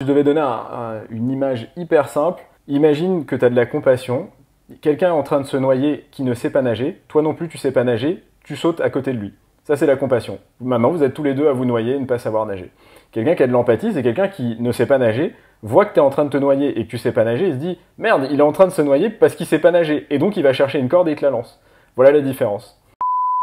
Je devais donner une image hyper simple. Imagine que tu as de la compassion. Quelqu'un est en train de se noyer qui ne sait pas nager. Toi non plus, tu sais pas nager. Tu sautes à côté de lui. Ça, c'est la compassion. Maintenant, vous êtes tous les deux à vous noyer et ne pas savoir nager. Quelqu'un qui a de l'empathie, c'est quelqu'un qui ne sait pas nager, voit que tu es en train de te noyer et que tu sais pas nager, il se dit « Merde, il est en train de se noyer parce qu'il sait pas nager. » Et donc, il va chercher une corde et il te la lance. Voilà la différence.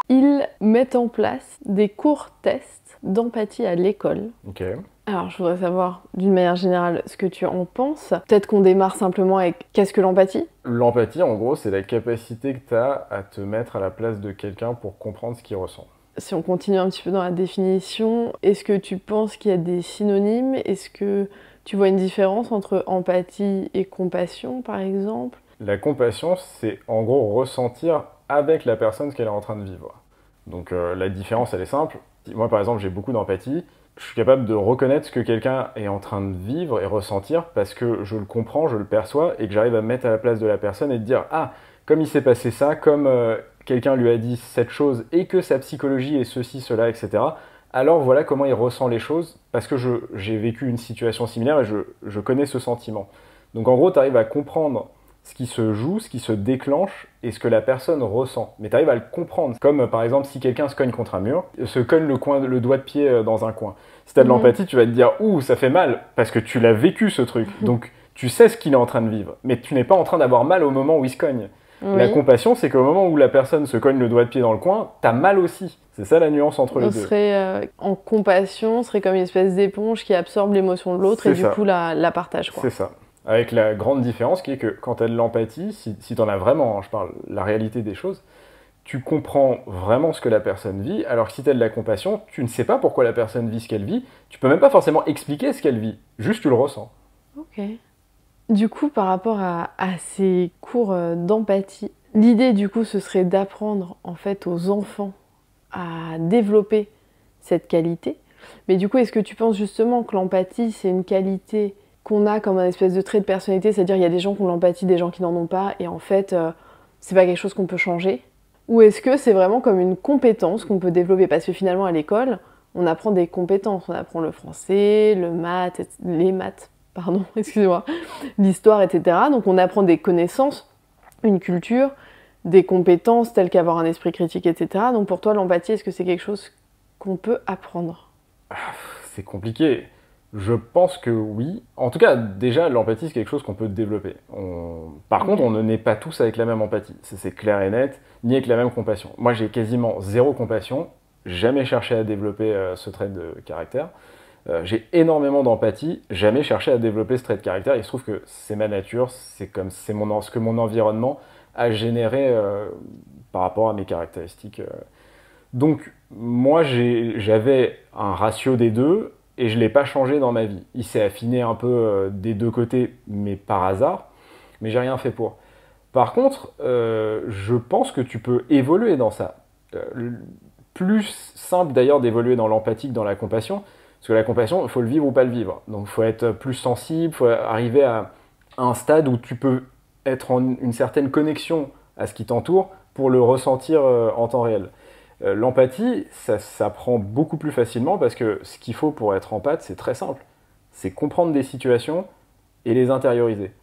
Ils mettent en place des courts tests d'empathie à l'école. Ok. Alors, je voudrais savoir, d'une manière générale, ce que tu en penses. Peut-être qu'on démarre simplement avec qu'est-ce que l'empathie? L'empathie, en gros, c'est la capacité que tu as à te mettre à la place de quelqu'un pour comprendre ce qu'il ressent. Si on continue un petit peu dans la définition, est-ce que tu penses qu'il y a des synonymes? Est-ce que tu vois une différence entre empathie et compassion, par exemple? La compassion, c'est en gros ressentir avec la personne ce qu'elle est en train de vivre. Donc la différence, elle est simple. Moi, par exemple, j'ai beaucoup d'empathie. Je suis capable de reconnaître ce que quelqu'un est en train de vivre et ressentir parce que je le comprends, je le perçois et que j'arrive à me mettre à la place de la personne et de dire « Ah, comme il s'est passé ça, comme quelqu'un lui a dit cette chose et que sa psychologie est ceci, cela, etc. » Alors voilà comment il ressent les choses parce que j'ai vécu une situation similaire et je connais ce sentiment. Donc en gros, tu arrives à comprendre ce qui se joue, ce qui se déclenche et ce que la personne ressent. Mais tu arrives à le comprendre. Comme par exemple si quelqu'un se cogne contre un mur, se cogne le doigt de pied dans un coin. Si tu as de l'empathie, tu vas te dire « Ouh, ça fait mal » parce que tu l'as vécu ce truc. Donc tu sais ce qu'il est en train de vivre. Mais tu n'es pas en train d'avoir mal au moment où il se cogne. Oui. La compassion, c'est qu'au moment où la personne se cogne le doigt de pied dans le coin, t'as mal aussi. C'est ça la nuance entre les deux. Serait en compassion, serait comme une espèce d'éponge qui absorbe l'émotion de l'autre et du coup la partage, quoi. C'est ça. Avec la grande différence qui est que quand tu as de l'empathie, si tu en as vraiment, je parle la réalité des choses, tu comprends vraiment ce que la personne vit, alors que si tu as de la compassion, tu ne sais pas pourquoi la personne vit ce qu'elle vit, tu peux même pas forcément expliquer ce qu'elle vit, juste tu le ressens. Ok. Du coup, par rapport à ces cours d'empathie, l'idée du coup ce serait d'apprendre en fait aux enfants à développer cette qualité. Mais du coup, est-ce que tu penses justement que l'empathie c'est une qualité qu'on a comme un espèce de trait de personnalité, c'est-à-dire il y a des gens qui ont l'empathie, des gens qui n'en ont pas, et en fait c'est pas quelque chose qu'on peut changer? Ou est-ce que c'est vraiment comme une compétence qu'on peut développer? Parce que finalement à l'école, on apprend des compétences, on apprend le français, les maths, pardon, excusez-moi, l'histoire, etc. Donc on apprend des connaissances, une culture, des compétences telles qu'avoir un esprit critique, etc. Donc pour toi, l'empathie, est-ce que c'est quelque chose qu'on peut apprendre? C'est compliqué. Je pense que oui. En tout cas, déjà, l'empathie, c'est quelque chose qu'on peut développer. Par contre, on ne naît pas tous avec la même empathie. Ça, c'est clair et net, ni avec la même compassion. Moi, j'ai quasiment zéro compassion, jamais cherché à développer ce trait de caractère. J'ai énormément d'empathie, jamais cherché à développer ce trait de caractère. Il se trouve que c'est ma nature, c'est ce que mon environnement a généré par rapport à mes caractéristiques. Donc, moi, j'avais un ratio des deux et je ne l'ai pas changé dans ma vie. Il s'est affiné un peu des deux côtés, mais par hasard, mais j'ai rien fait pour. Par contre, je pense que tu peux évoluer dans ça. Plus simple d'ailleurs d'évoluer dans l'empathie que dans la compassion, parce que la compassion, il faut le vivre ou pas le vivre. Donc il faut être plus sensible, il faut arriver à un stade où tu peux être en une certaine connexion à ce qui t'entoure pour le ressentir en temps réel. L'empathie, ça s'apprend beaucoup plus facilement parce que ce qu'il faut pour être empathe, c'est très simple. C'est comprendre des situations et les intérioriser.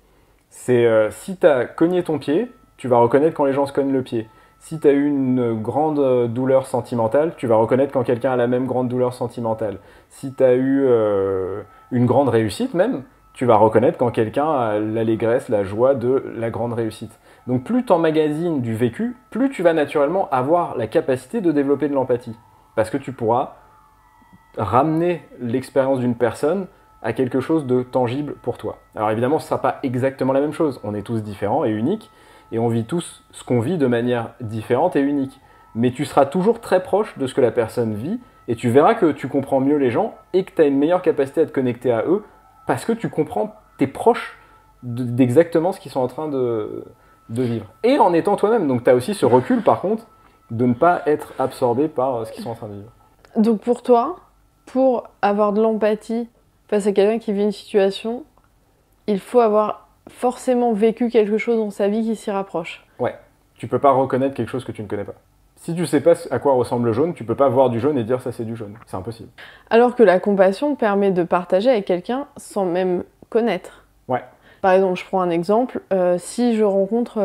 Si tu as cogné ton pied, tu vas reconnaître quand les gens se cognent le pied. Si tu as eu une grande douleur sentimentale, tu vas reconnaître quand quelqu'un a la même grande douleur sentimentale. Si tu as eu une grande réussite même, tu vas reconnaître quand quelqu'un a l'allégresse, la joie de la grande réussite. Donc plus tu emmagasines du vécu, plus tu vas naturellement avoir la capacité de développer de l'empathie. Parce que tu pourras ramener l'expérience d'une personne à quelque chose de tangible pour toi. Alors évidemment, ce ne sera pas exactement la même chose. On est tous différents et uniques, et on vit tous ce qu'on vit de manière différente et unique. Mais tu seras toujours très proche de ce que la personne vit, et tu verras que tu comprends mieux les gens et que tu as une meilleure capacité à te connecter à eux, parce que tu comprends, tu es proche d'exactement ce qu'ils sont en train de vivre. Et en étant toi-même. Donc tu as aussi ce recul, par contre, de ne pas être absorbé par ce qu'ils sont en train de vivre. Donc pour toi, pour avoir de l'empathie face à quelqu'un qui vit une situation, il faut avoir forcément vécu quelque chose dans sa vie qui s'y rapproche. Ouais. Tu peux pas reconnaître quelque chose que tu ne connais pas. Si tu sais pas à quoi ressemble le jaune, tu peux pas voir du jaune et dire ça c'est du jaune. C'est impossible. Alors que la compassion permet de partager avec quelqu'un sans même connaître. Ouais. Par exemple, je prends un exemple. Si je rencontre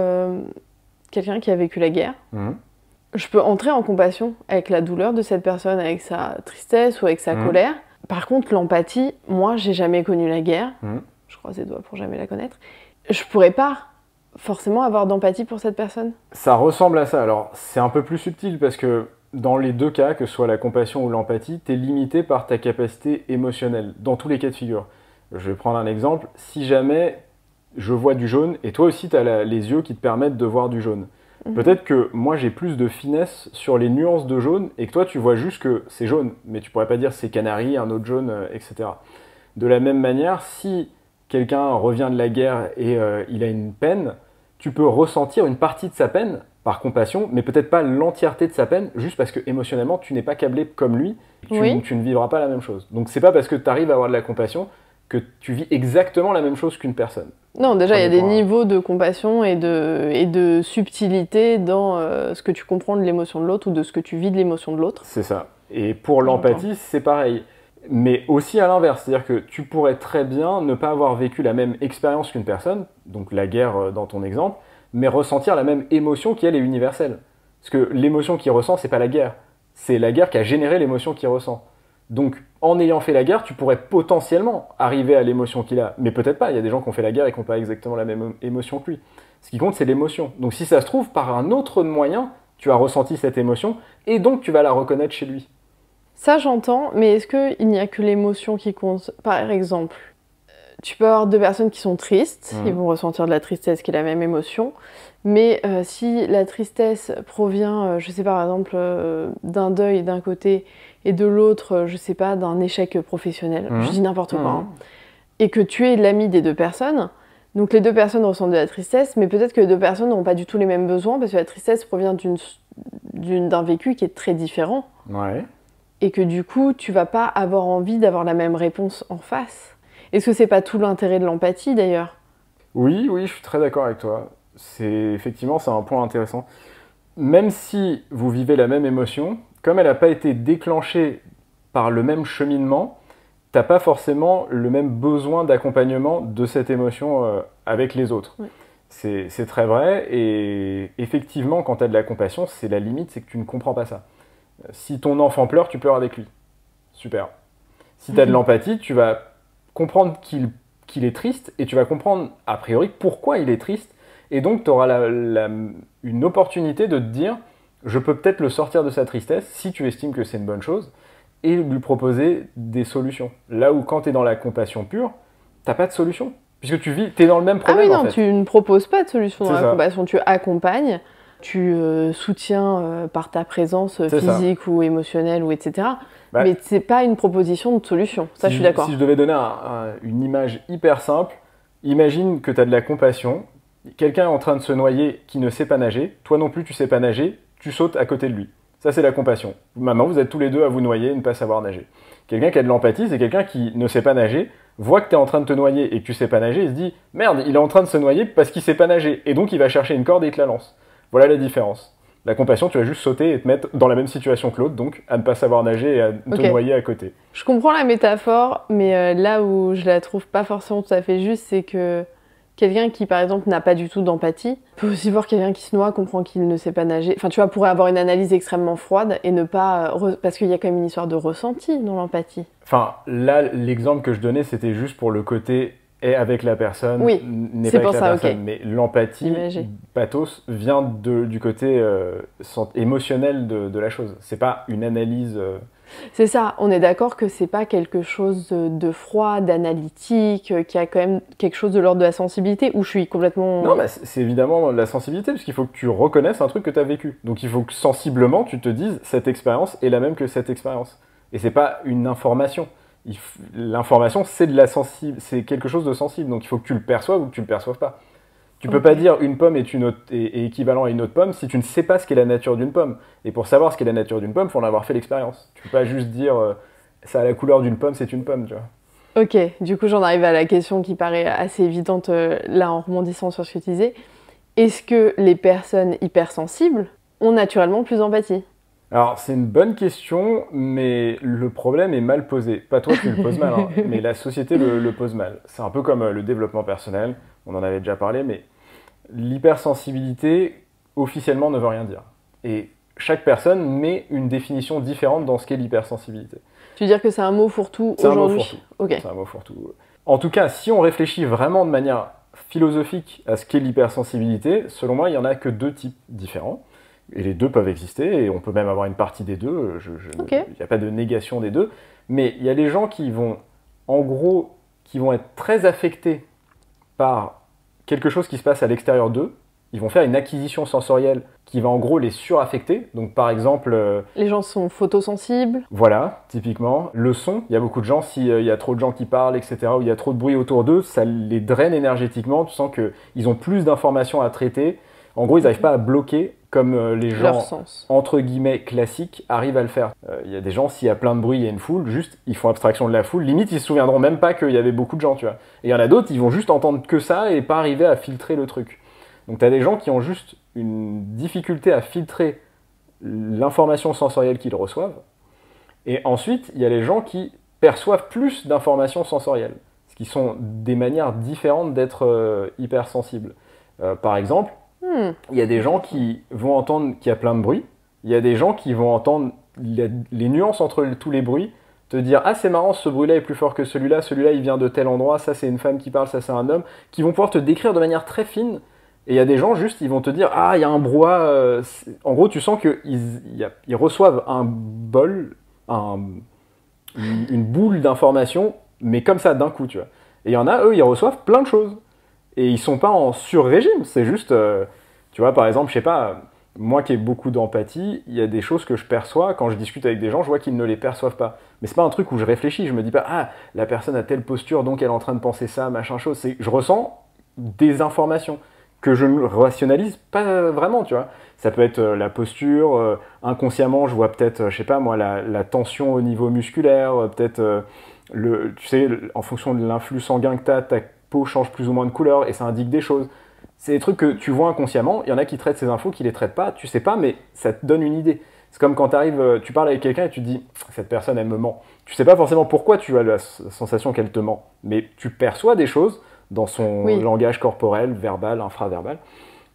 quelqu'un qui a vécu la guerre, je peux entrer en compassion avec la douleur de cette personne, avec sa tristesse ou avec sa colère. Par contre, l'empathie, moi, j'ai jamais connu la guerre. Je croise les doigts pour jamais la connaître. Je pourrais pas forcément avoir d'empathie pour cette personne. Ça ressemble à ça. Alors, c'est un peu plus subtil parce que dans les deux cas, que ce soit la compassion ou l'empathie, t'es limité par ta capacité émotionnelle, dans tous les cas de figure. Je vais prendre un exemple. Si jamais je vois du jaune, et toi aussi t'as les yeux qui te permettent de voir du jaune, peut-être que moi j'ai plus de finesse sur les nuances de jaune, et que toi tu vois juste que c'est jaune, mais tu pourrais pas dire c'est canari, un autre jaune, etc. De la même manière, si quelqu'un revient de la guerre et il a une peine, tu peux ressentir une partie de sa peine par compassion, mais peut-être pas l'entièreté de sa peine, juste parce que émotionnellement tu n'es pas câblé comme lui, tu ne vivras pas la même chose. Donc c'est pas parce que tu arrives à avoir de la compassion que tu vis exactement la même chose qu'une personne. Non, déjà il y a des niveaux de compassion et de subtilité dans ce que tu comprends de l'émotion de l'autre ou de ce que tu vis de l'émotion de l'autre. C'est ça. Et pour l'empathie, c'est pareil. Mais aussi à l'inverse, c'est-à-dire que tu pourrais très bien ne pas avoir vécu la même expérience qu'une personne, donc la guerre dans ton exemple, mais ressentir la même émotion qui, elle, est universelle. Parce que l'émotion qu'il ressent, c'est pas la guerre. C'est la guerre qui a généré l'émotion qu'il ressent. Donc, en ayant fait la guerre, tu pourrais potentiellement arriver à l'émotion qu'il a. Mais peut-être pas, il y a des gens qui ont fait la guerre et qui n'ont pas exactement la même émotion que lui. Ce qui compte, c'est l'émotion. Donc si ça se trouve, par un autre moyen, tu as ressenti cette émotion, et donc tu vas la reconnaître chez lui. Ça, j'entends, mais est-ce qu'il n'y a que l'émotion qui compte? Par exemple, tu peux avoir deux personnes qui sont tristes, ils vont ressentir de la tristesse qui est la même émotion, mais si la tristesse provient, je sais pas, par exemple, d'un deuil d'un côté et de l'autre, je sais pas, d'un échec professionnel, je dis n'importe quoi, hein, et que tu es l'ami des deux personnes, donc les deux personnes ressentent de la tristesse, mais peut-être que les deux personnes n'ont pas du tout les mêmes besoins, parce que la tristesse provient d'un vécu qui est très différent. Ouais. Et que du coup, tu vas pas avoir envie d'avoir la même réponse en face. Est-ce que c'est pas tout l'intérêt de l'empathie d'ailleurs? Oui, je suis très d'accord avec toi. Effectivement, c'est un point intéressant. Même si vous vivez la même émotion, comme elle n'a pas été déclenchée par le même cheminement, t'as pas forcément le même besoin d'accompagnement de cette émotion avec les autres. Ouais. C'est très vrai, et effectivement, quand tu as de la compassion, c'est la limite, c'est que tu ne comprends pas ça. Si ton enfant pleure, tu pleures avec lui. Super. Si tu as de l'empathie, tu vas comprendre qu'il est triste, et tu vas comprendre, a priori, pourquoi il est triste, et donc tu auras une opportunité de te dire, je peux peut-être le sortir de sa tristesse, si tu estimes que c'est une bonne chose, et lui proposer des solutions. Là où quand tu es dans la compassion pure, t'as pas de solution, puisque tu es dans le même problème. Ah oui, non, en fait. tu ne proposes pas de solution dans la compassion, tu accompagnes, tu soutiens par ta présence physique ou émotionnelle, ou etc. Mais c'est pas une proposition de solution, ça je suis d'accord. Si je devais donner une image hyper simple, imagine que tu as de la compassion, quelqu'un est en train de se noyer qui ne sait pas nager, toi non plus tu sais pas nager, tu sautes à côté de lui. Ça, c'est la compassion. Maintenant, vous êtes tous les deux à vous noyer et ne pas savoir nager. Quelqu'un qui a de l'empathie, c'est quelqu'un qui ne sait pas nager, voit que tu es en train de te noyer et que tu sais pas nager, il se dit « Merde, il est en train de se noyer parce qu'il sait pas nager. » Et donc, il va chercher une corde et il te la lance. Voilà la différence. La compassion, tu vas juste sauter et te mettre dans la même situation que l'autre, donc à ne pas savoir nager et à te noyer à côté. Je comprends la métaphore, mais là où je la trouve pas forcément tout à fait juste, c'est que quelqu'un qui, par exemple, n'a pas du tout d'empathie peut aussi voir quelqu'un qui se noie, comprend qu'il ne sait pas nager. Enfin, tu vois, pourrait avoir une analyse extrêmement froide et ne pas... Parce qu'il y a quand même une histoire de ressenti dans l'empathie. Enfin, là, l'exemple que je donnais, c'était juste pour le côté est avec la personne, n'est pas avec la personne. Okay. Mais l'empathie, pathos, vient du côté émotionnel de la chose. C'est pas une analyse... C'est ça, on est d'accord que c'est pas quelque chose de froid, d'analytique, qui a quand même quelque chose de l'ordre de la sensibilité, où je suis complètement... Non, mais c'est évidemment de la sensibilité, parce qu'il faut que tu reconnaisses un truc que tu as vécu. Donc il faut que sensiblement, tu te dises, cette expérience est la même que cette expérience. Et c'est pas une information. L'information, c'est quelque chose de sensible, donc il faut que tu le perçoives ou que tu le perçoives pas. Tu peux pas dire une pomme est équivalent à une autre pomme si tu ne sais pas ce qu'est la nature d'une pomme. Et pour savoir ce qu'est la nature d'une pomme, il faut en avoir fait l'expérience. Tu peux pas juste dire ça a la couleur d'une pomme, c'est une pomme, tu vois. Ok, du coup j'en arrive à la question qui paraît assez évidente là en rebondissant sur ce que tu disais. Est-ce que les personnes hypersensibles ont naturellement plus d'empathie? Alors, c'est une bonne question, mais le problème est mal posé. Pas toi qui le poses mal, hein, mais la société le pose mal. C'est un peu comme le développement personnel, on en avait déjà parlé, mais l'hypersensibilité, officiellement, ne veut rien dire. Et chaque personne met une définition différente dans ce qu'est l'hypersensibilité. Tu veux dire que c'est un mot fourre-tout aujourd'hui? C'est un mot fourre-tout. Ok. C'est un mot fourre-tout. En tout cas, si on réfléchit vraiment de manière philosophique à ce qu'est l'hypersensibilité, selon moi, il n'y en a que deux types différents. Et les deux peuvent exister, et on peut même avoir une partie des deux. Ok. Il n'y a pas de négation des deux. Mais il y a les gens qui vont, en gros, qui vont être très affectés par quelque chose qui se passe à l'extérieur d'eux. Ils vont faire une acquisition sensorielle qui va en gros les suraffecter. Donc par exemple... Les gens sont photosensibles. Voilà, typiquement. Le son, il y a beaucoup de gens, s'il y a trop de gens qui parlent, etc., ou il y a trop de bruit autour d'eux, ça les draine énergétiquement. Tu sens qu'ils ont plus d'informations à traiter. En gros, ils n'arrivent pas à bloquer comme les gens, entre guillemets, classiques, arrivent à le faire. Il y a des gens, s'il y a plein de bruit, il y a une foule, juste, ils font abstraction de la foule. Limite, ils se souviendront même pas qu'il y avait beaucoup de gens, tu vois. Et il y en a d'autres, ils vont juste entendre que ça et pas arriver à filtrer le truc. Donc, tu as des gens qui ont juste une difficulté à filtrer l'information sensorielle qu'ils reçoivent. Et ensuite, il y a les gens qui perçoivent plus d'informations sensorielles, ce qui sont des manières différentes d'être hypersensibles. Par exemple, il y a des gens qui vont entendre qu'il y a plein de bruit, il y a des gens qui vont entendre les nuances entre tous les bruits, te dire « Ah, c'est marrant, ce bruit-là est plus fort que celui-là il vient de tel endroit, ça c'est une femme qui parle, ça c'est un homme », qui vont pouvoir te décrire de manière très fine. Et il y a des gens, juste, ils vont te dire « Ah, il y a un brouhaha ». En gros, tu sens qu'ils reçoivent un bol, une boule d'informations, mais comme ça, d'un coup, tu vois. Et il y en a, eux, ils reçoivent plein de choses. Et ils sont pas en sur-régime, c'est juste... tu vois, par exemple, je sais pas, moi qui ai beaucoup d'empathie, il y a des choses que je perçois, quand je discute avec des gens, je vois qu'ils ne les perçoivent pas. Mais c'est pas un truc où je réfléchis, je me dis pas « Ah, la personne a telle posture, donc elle est en train de penser ça, machin chose ». Je ressens des informations que je ne rationalise pas vraiment, tu vois. Ça peut être la posture, inconsciemment, je vois peut-être, je sais pas moi, la tension au niveau musculaire, peut-être, tu sais, en fonction de l'influx sanguin que tu as, ta peau change plus ou moins de couleur et ça indique des choses. C'est des trucs que tu vois inconsciemment, il y en a qui traitent ces infos, qui les traitent pas, tu sais pas, mais ça te donne une idée. C'est comme quand tu parles avec quelqu'un et tu te dis « cette personne, elle me ment ». Tu sais pas forcément pourquoi tu as la sensation qu'elle te ment, mais tu perçois des choses dans son langage corporel, verbal, infraverbal.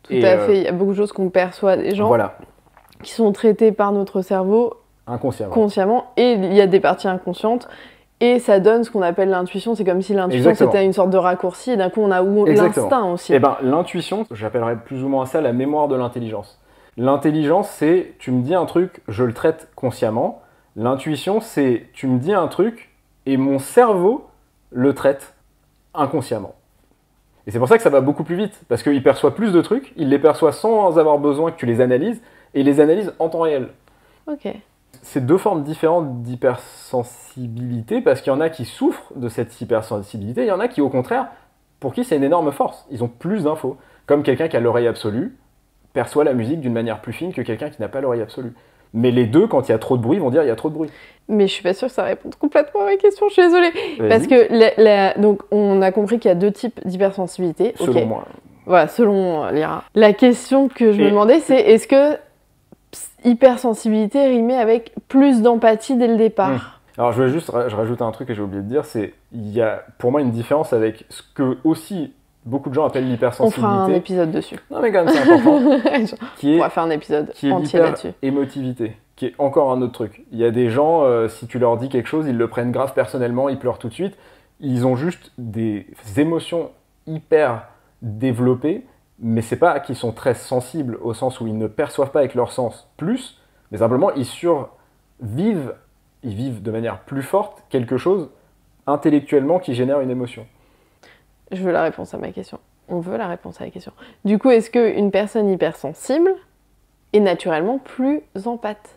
Tout à fait, il y a beaucoup de choses qu'on perçoit des gens qui sont traitées par notre cerveau consciemment, et il y a des parties inconscientes, et ça donne ce qu'on appelle l'intuition. C'est comme si l'intuition c'était une sorte de raccourci, et d'un coup on a l'instinct aussi. Et ben l'intuition, j'appellerais plus ou moins ça la mémoire de l'intelligence. L'intelligence, c'est tu me dis un truc, je le traite consciemment. L'intuition, c'est tu me dis un truc, et mon cerveau le traite inconsciemment. Et c'est pour ça que ça va beaucoup plus vite, parce qu'il perçoit plus de trucs, il les perçoit sans avoir besoin que tu les analyses, et il les analyse en temps réel. Ok. C'est deux formes différentes d'hypersensibilité, parce qu'il y en a qui souffrent de cette hypersensibilité, il y en a qui, au contraire, pour qui c'est une énorme force. Ils ont plus d'infos. Comme quelqu'un qui a l'oreille absolue perçoit la musique d'une manière plus fine que quelqu'un qui n'a pas l'oreille absolue. Mais les deux, quand il y a trop de bruit, vont dire il y a trop de bruit. Mais je suis pas sûre que ça réponde complètement à ma question, je suis désolée. Parce que donc on a compris qu'il y a deux types d'hypersensibilité. Selon moi. Voilà, selon Lyra. La question que je me demandais, c'est est-ce que hypersensibilité rimait avec plus d'empathie dès le départ? Alors je rajoute un truc que j'ai oublié de dire, c'est il y a pour moi une différence avec ce que aussi beaucoup de gens appellent l'hypersensibilité. On fera un épisode dessus. Non mais quand même c'est important. On va faire un épisode entier là-dessus. Émotivité, qui est encore un autre truc. Il y a des gens, si tu leur dis quelque chose, ils le prennent grave personnellement, ils pleurent tout de suite. Ils ont juste des émotions hyper développées, mais c'est pas qu'ils sont très sensibles au sens où ils ne perçoivent pas avec leur sens plus, mais simplement ils vivent de manière plus forte quelque chose intellectuellement qui génère une émotion. Je veux la réponse à ma question. On veut la réponse à la question. Du coup, est-ce qu'une personne hypersensible est naturellement plus empathe?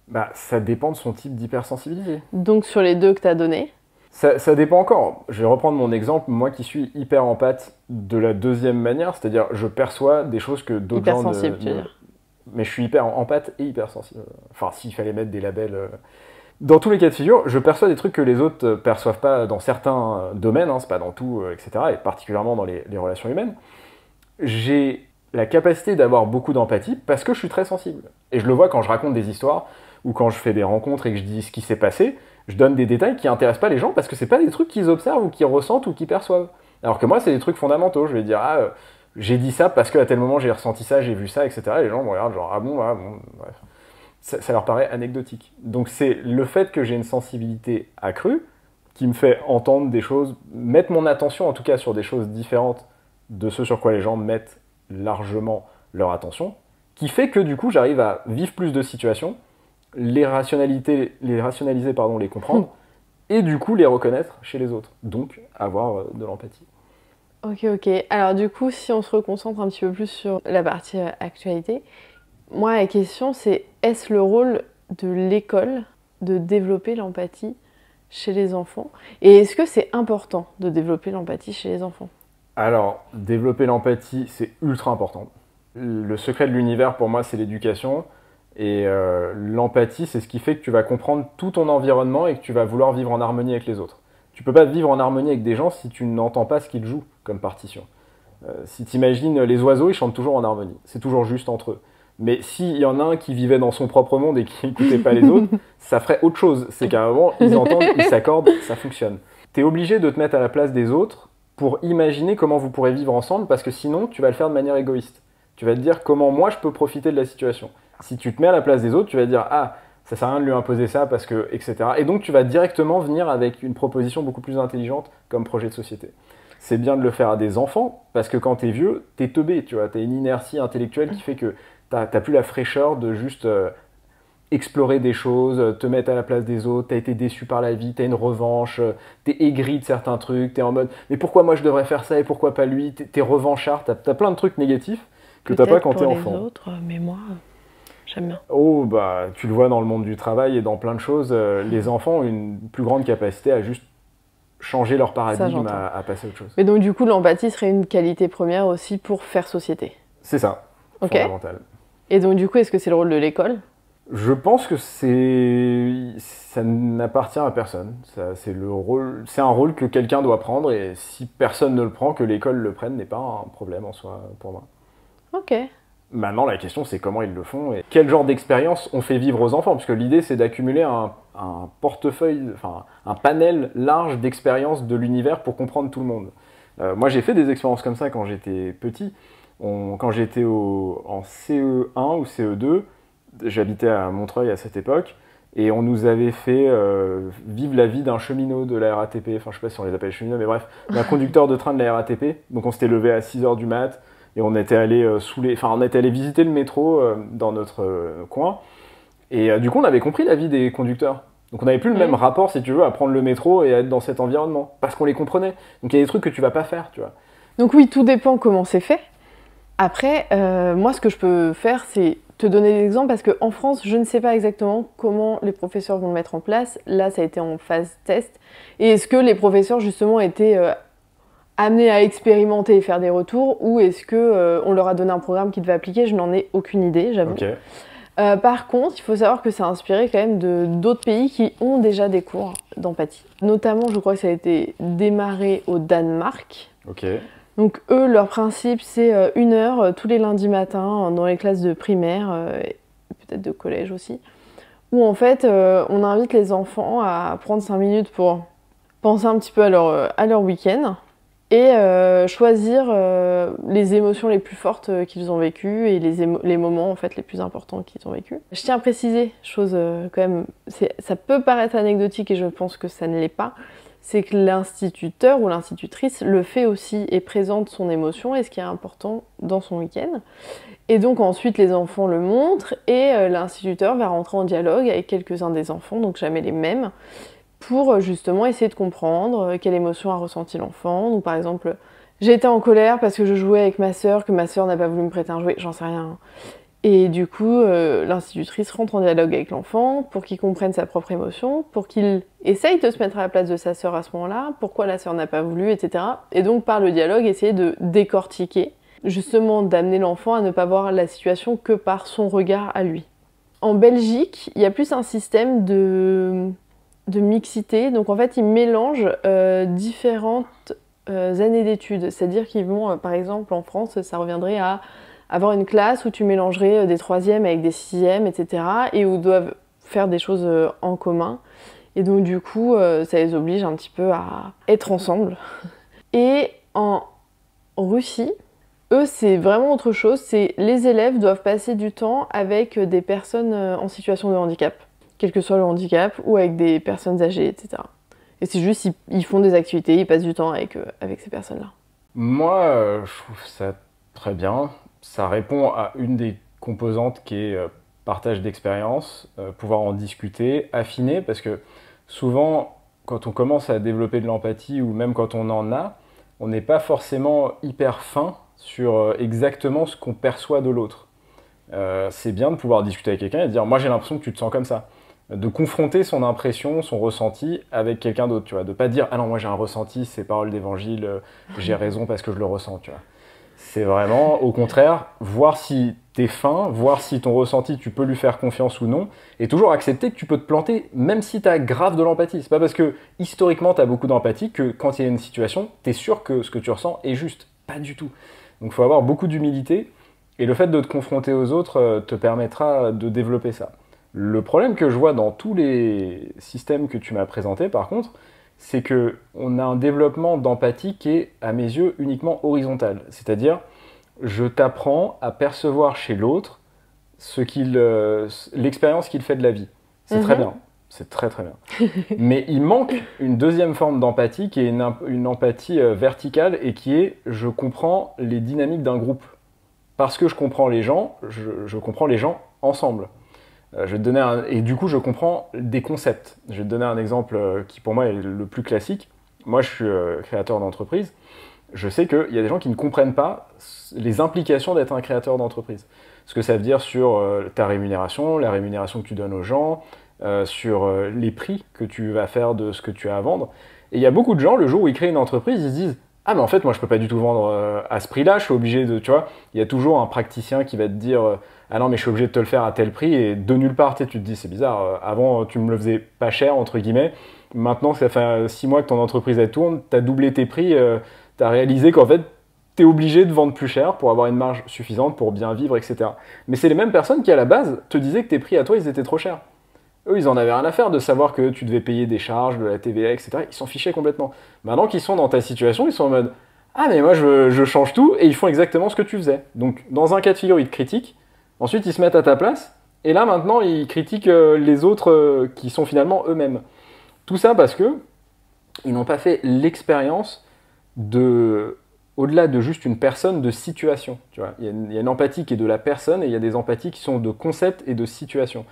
Bah, ça dépend de son type d'hypersensibilité. Donc sur les deux que tu as donnés? Ça dépend encore. Je vais reprendre mon exemple, moi qui suis hyper empathe de la deuxième manière, c'est-à-dire je perçois des choses que d'autres gens hypersensible, tu veux dire. Mais je suis hyper empathe et hypersensible. Enfin, s'il fallait mettre des labels... Dans tous les cas de figure, je perçois des trucs que les autres ne perçoivent pas dans certains domaines, c'est pas dans tout, etc., et particulièrement dans les relations humaines. J'ai la capacité d'avoir beaucoup d'empathie parce que je suis très sensible. Et je le vois quand je raconte des histoires ou quand je fais des rencontres et que je dis ce qui s'est passé, je donne des détails qui intéressent pas les gens parce que c'est pas des trucs qu'ils observent ou qu'ils ressentent ou qu'ils perçoivent. Alors que moi, c'est des trucs fondamentaux. Je vais dire, j'ai dit ça parce qu'à tel moment j'ai ressenti ça, j'ai vu ça, etc. Et les gens me regardent genre, ah bon, bref. Ça leur paraît anecdotique. Donc c'est le fait que j'ai une sensibilité accrue qui me fait entendre des choses, mettre mon attention en tout cas sur des choses différentes de ce sur quoi les gens mettent largement leur attention, qui fait que du coup j'arrive à vivre plus de situations, les rationaliser, les comprendre, et du coup les reconnaître chez les autres. Donc avoir de l'empathie. Ok. Alors du coup, si on se reconcentre un petit peu plus sur la partie actualité, moi la question c'est, est-ce le rôle de l'école de développer l'empathie chez les enfants? Et est-ce que c'est important de développer l'empathie chez les enfants? Alors, développer l'empathie, c'est ultra important. Le secret de l'univers, pour moi, c'est l'éducation. Et l'empathie, c'est ce qui fait que tu vas comprendre tout ton environnement et que tu vas vouloir vivre en harmonie avec les autres. Tu peux pas vivre en harmonie avec des gens si tu n'entends pas ce qu'ils jouent comme partition. Si tu imagines les oiseaux, ils chantent toujours en harmonie. C'est toujours juste entre eux. Mais s'il y en a un qui vivait dans son propre monde et qui n'écoutait pas les autres, ça ferait autre chose. C'est qu'à un moment, ils entendent, ils s'accordent, ça fonctionne. Tu es obligé de te mettre à la place des autres pour imaginer comment vous pourrez vivre ensemble, parce que sinon, tu vas le faire de manière égoïste. Tu vas te dire comment moi je peux profiter de la situation. Si tu te mets à la place des autres, tu vas te dire ah, ça sert à rien de lui imposer ça parce que etc. Et donc tu vas directement venir avec une proposition beaucoup plus intelligente comme projet de société. C'est bien de le faire à des enfants parce que quand t'es vieux, t'es teubé, tu vois, t'as une inertie intellectuelle qui fait que t'as plus la fraîcheur de juste explorer des choses, te mettre à la place des autres, t'as été déçu par la vie, t'as une revanche, t'es aigri de certains trucs, t'es en mode mais pourquoi moi je devrais faire ça et pourquoi pas lui, t'es revanchard, t'as plein de trucs négatifs que t'as pas quand t'es enfant. Peut-être pour les autres, mais moi, j'aime bien. Oh, bah, tu le vois dans le monde du travail et dans plein de choses, les enfants ont une plus grande capacité à juste changer leur paradigme, à passer à autre chose. Mais donc, du coup, l'empathie serait une qualité première aussi pour faire société. C'est ça, fondamental. Et donc, du coup, est-ce que c'est le rôle de l'école? Je pense que ça n'appartient à personne. C'est un rôle que quelqu'un doit prendre et si personne ne le prend, que l'école le prenne n'est pas un problème en soi pour moi. Ok. Maintenant, la question, c'est comment ils le font et quel genre d'expérience on fait vivre aux enfants. Parce que l'idée, c'est d'accumuler un portefeuille, enfin, un panel large d'expériences de l'univers pour comprendre tout le monde. Moi, j'ai fait des expériences comme ça quand j'étais petit. Quand j'étais en CE1 ou CE2, j'habitais à Montreuil à cette époque, et on nous avait fait vivre la vie d'un cheminot de la RATP. Enfin, je sais pas si on les appelle cheminots, mais bref, d'un conducteur de train de la RATP. Donc, on s'était levé à 6h du mat'. Et on était allé visiter le métro dans notre coin. Et du coup, on avait compris la vie des conducteurs. Donc on n'avait plus le même rapport, si tu veux, à prendre le métro et à être dans cet environnement. Parce qu'on les comprenait. Donc il y a des trucs que tu vas pas faire, tu vois. Donc oui, tout dépend comment c'est fait. Après, moi, ce que je peux faire, c'est te donner des exemples. Parce qu'en France, je ne sais pas exactement comment les professeurs vont le mettre en place. Là, ça a été en phase test. Et est-ce que les professeurs, justement, étaient amenés à expérimenter et faire des retours, ou est-ce que on leur a donné un programme qu'ils devaient appliquer? Je n'en ai aucune idée, j'avoue. Okay. Par contre, il faut savoir que c'est inspiré quand même d'autres pays qui ont déjà des cours d'empathie. Notamment, je crois que ça a été démarré au Danemark. Ok. Donc eux, leur principe, c'est 1 heure tous les lundis matins dans les classes de primaire, peut-être de collège aussi, où en fait, on invite les enfants à prendre 5 minutes pour penser un petit peu à leur week-end, et choisir les émotions les plus fortes qu'ils ont vécues et les moments en fait les plus importants qu'ils ont vécus. Je tiens à préciser, chose quand même, ça peut paraître anecdotique et je pense que ça ne l'est pas, c'est que l'instituteur ou l'institutrice le fait aussi et présente son émotion et ce qui est important dans son week-end. Et donc ensuite les enfants le montrent et l'instituteur va rentrer en dialogue avec quelques-uns des enfants, donc jamais les mêmes, pour justement essayer de comprendre quelle émotion a ressenti l'enfant. Donc par exemple, j'ai été en colère parce que je jouais avec ma sœur, que ma sœur n'a pas voulu me prêter un jouet, j'en sais rien. Et du coup, l'institutrice rentre en dialogue avec l'enfant pour qu'il comprenne sa propre émotion, pour qu'il essaye de se mettre à la place de sa sœur à ce moment-là, pourquoi la sœur n'a pas voulu, etc. Et donc par le dialogue, essayer de décortiquer, justement d'amener l'enfant à ne pas voir la situation que par son regard à lui. En Belgique, il y a plus un système de mixité, donc en fait ils mélangent différentes années d'études, c'est-à-dire qu'ils vont, par exemple en France, ça reviendrait à avoir une classe où tu mélangerais des troisièmes avec des sixièmes, etc. et où ils doivent faire des choses en commun. Et donc du coup, ça les oblige un petit peu à être ensemble. Et en Russie, eux, c'est vraiment autre chose. C'est les élèves doivent passer du temps avec des personnes en situation de handicap, quel que soit le handicap, ou avec des personnes âgées, etc. Et c'est juste, ils font des activités, ils passent du temps avec ces personnes-là. Moi, je trouve ça très bien. Ça répond à une des composantes qui est partage d'expérience, pouvoir en discuter, affiner, parce que souvent, quand on commence à développer de l'empathie, ou même quand on en a, on n'est pas forcément hyper fin sur exactement ce qu'on perçoit de l'autre. C'est bien de pouvoir discuter avec quelqu'un et de dire, moi j'ai l'impression que tu te sens comme ça. De confronter son impression, son ressenti avec quelqu'un d'autre, tu vois. De pas dire, ah non, moi j'ai un ressenti, c'est parole d'évangile, j'ai raison parce que je le ressens, tu vois. C'est vraiment, au contraire, voir si t'es fin, voir si ton ressenti, tu peux lui faire confiance ou non, et toujours accepter que tu peux te planter, même si t'as grave de l'empathie. C'est pas parce que, historiquement, t'as beaucoup d'empathie que quand il y a une situation, t'es sûr que ce que tu ressens est juste. Pas du tout. Donc il faut avoir beaucoup d'humilité, et le fait de te confronter aux autres te permettra de développer ça. Le problème que je vois dans tous les systèmes que tu m'as présentés, par contre, c'est que on a un développement d'empathie qui est, à mes yeux, uniquement horizontal. C'est-à-dire, je t'apprends à percevoir chez l'autre l'expérience qu'il fait de la vie. C'est très bien. C'est très très bien. Mais il manque une deuxième forme d'empathie qui est une empathie verticale et qui est je comprends les dynamiques d'un groupe. Parce que je comprends les gens, je comprends les gens ensemble. Je vais te donner et du coup, je comprends des concepts. Je vais te donner un exemple qui, pour moi, est le plus classique. Moi, je suis créateur d'entreprise. Je sais qu'il y a des gens qui ne comprennent pas les implications d'être un créateur d'entreprise. Ce que ça veut dire sur ta rémunération, la rémunération que tu donnes aux gens, sur les prix que tu vas faire de ce que tu as à vendre. Et il y a beaucoup de gens, le jour où ils créent une entreprise, ils se disent « Ah, mais en fait, moi, je peux pas du tout vendre à ce prix-là, je suis obligé de... » Tu vois, il y a toujours un praticien qui va te dire ah non, mais je suis obligé de te le faire à tel prix, et de nulle part, tu te dis, c'est bizarre, avant, tu me le faisais pas cher, entre guillemets, maintenant, ça fait 6 mois que ton entreprise, elle tourne, tu as doublé tes prix, tu as réalisé qu'en fait, tu es obligé de vendre plus cher pour avoir une marge suffisante, pour bien vivre, etc. Mais c'est les mêmes personnes qui, à la base, te disaient que tes prix à toi, ils étaient trop chers. Eux, ils en avaient rien à faire de savoir que tu devais payer des charges, de la TVA, etc. Ils s'en fichaient complètement. Maintenant qu'ils sont dans ta situation, ils sont en mode ah, mais moi, je change tout, et ils font exactement ce que tu faisais. Donc, dans un cas de figure, ils te critiquent. Ensuite, ils se mettent à ta place, et là, maintenant, ils critiquent les autres qui sont finalement eux-mêmes. Tout ça parce que ils n'ont pas fait l'expérience au-delà de juste une personne, de situation. Tu vois, il y a une empathie qui est de la personne, et il y a des empathies qui sont de concept et de situation.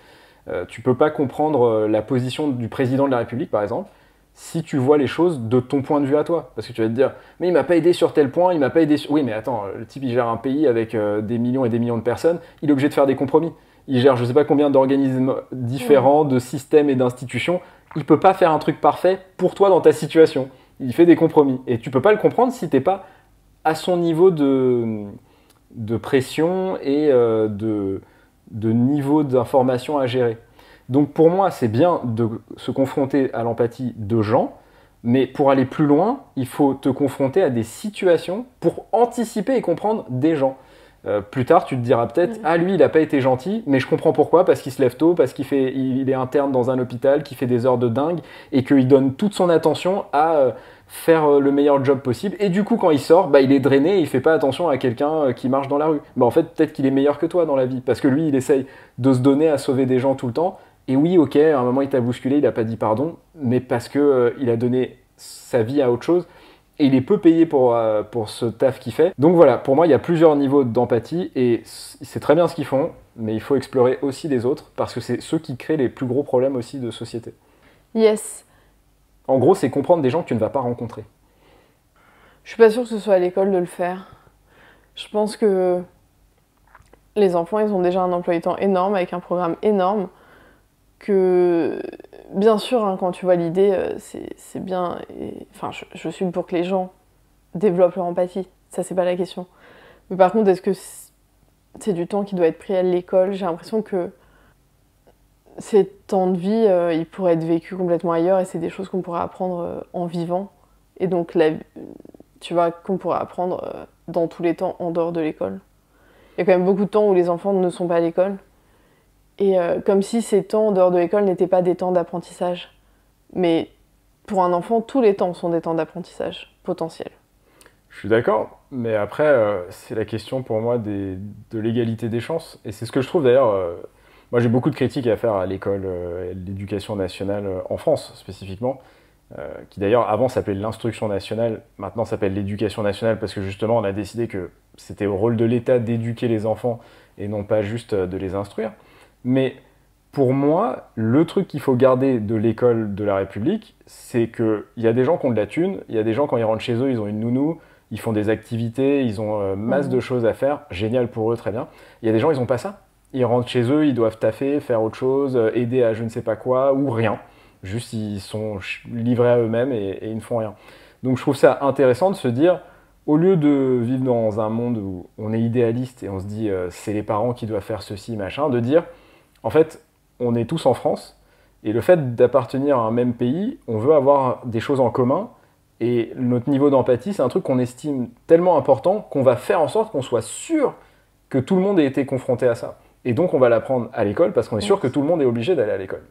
Tu peux pas comprendre la position du président de la République, par exemple, si tu vois les choses de ton point de vue à toi. Parce que tu vas te dire, mais il m'a pas aidé sur tel point, il m'a pas aidé sur... Oui, mais attends, le type, il gère un pays avec des millions et des millions de personnes, il est obligé de faire des compromis. Il gère je sais pas combien d'organismes différents, de systèmes et d'institutions. Il peut pas faire un truc parfait pour toi dans ta situation. Il fait des compromis. Et tu peux pas le comprendre si t'es pas à son niveau de pression et de niveau d'information à gérer. Donc pour moi, c'est bien de se confronter à l'empathie de gens, mais pour aller plus loin, il faut te confronter à des situations pour anticiper et comprendre des gens. Plus tard, tu te diras peut-être ah lui, il n'a pas été gentil, mais je comprends pourquoi, parce qu'il se lève tôt, parce il est interne dans un hôpital, qu'il fait des heures de dingue, et qu'il donne toute son attention à faire le meilleur job possible. Et du coup, quand il sort, bah, il est drainé, et il fait pas attention à quelqu'un qui marche dans la rue. Bah, en fait, peut-être qu'il est meilleur que toi dans la vie, parce que lui, il essaye de se donner à sauver des gens tout le temps. Et oui, ok, à un moment il t'a bousculé, il n'a pas dit pardon, mais parce que il a donné sa vie à autre chose, et il est peu payé pour ce taf qu'il fait. Donc voilà, pour moi, il y a plusieurs niveaux d'empathie, et c'est très bien ce qu'ils font, mais il faut explorer aussi les autres, parce que c'est ceux qui créent les plus gros problèmes aussi de société. Yes. En gros, c'est comprendre des gens que tu ne vas pas rencontrer. Je suis pas sûre que ce soit à l'école de le faire. Je pense que les enfants, ils ont déjà un emploi du temps énorme, avec un programme énorme, que bien sûr, hein, quand tu vois l'idée, c'est bien. Enfin, je suis pour que les gens développent leur empathie. Ça, c'est pas la question. Mais par contre, est-ce que c'est du temps qui doit être pris à l'école? J'ai l'impression que ces temps de vie, ils pourraient être vécus complètement ailleurs, et c'est des choses qu'on pourrait apprendre en vivant. Et donc, tu vois, qu'on pourrait apprendre dans tous les temps en dehors de l'école. y a quand même beaucoup de temps où les enfants ne sont pas à l'école. Et comme si ces temps en dehors de l'école n'étaient pas des temps d'apprentissage. Mais pour un enfant, tous les temps sont des temps d'apprentissage potentiels. Je suis d'accord, mais après, c'est la question pour moi de l'égalité des chances. Et c'est ce que je trouve d'ailleurs. Moi, j'ai beaucoup de critiques à faire à l'école, et l'éducation nationale en France spécifiquement, qui d'ailleurs avant s'appelait l'instruction nationale, maintenant s'appelle l'éducation nationale parce que justement on a décidé que c'était au rôle de l'État d'éduquer les enfants et non pas juste de les instruire. Mais pour moi, le truc qu'il faut garder de l'école de la République, c'est qu'il y a des gens qui ont de la thune, il y a des gens quand ils rentrent chez eux, ils ont une nounou, ils font des activités, ils ont masse de choses à faire, génial pour eux, très bien. Il y a des gens, ils n'ont pas ça. Ils rentrent chez eux, ils doivent taffer, faire autre chose, aider à je ne sais pas quoi, ou rien. Juste, ils sont livrés à eux-mêmes et ils ne font rien. Donc je trouve ça intéressant de se dire, au lieu de vivre dans un monde où on est idéaliste et on se dit c'est les parents qui doivent faire ceci, machin, de dire, en fait, on est tous en France, et le fait d'appartenir à un même pays, on veut avoir des choses en commun, et notre niveau d'empathie, c'est un truc qu'on estime tellement important qu'on va faire en sorte qu'on soit sûr que tout le monde ait été confronté à ça. Et donc on va l'apprendre à l'école parce qu'on est sûr que tout le monde est obligé d'aller à l'école.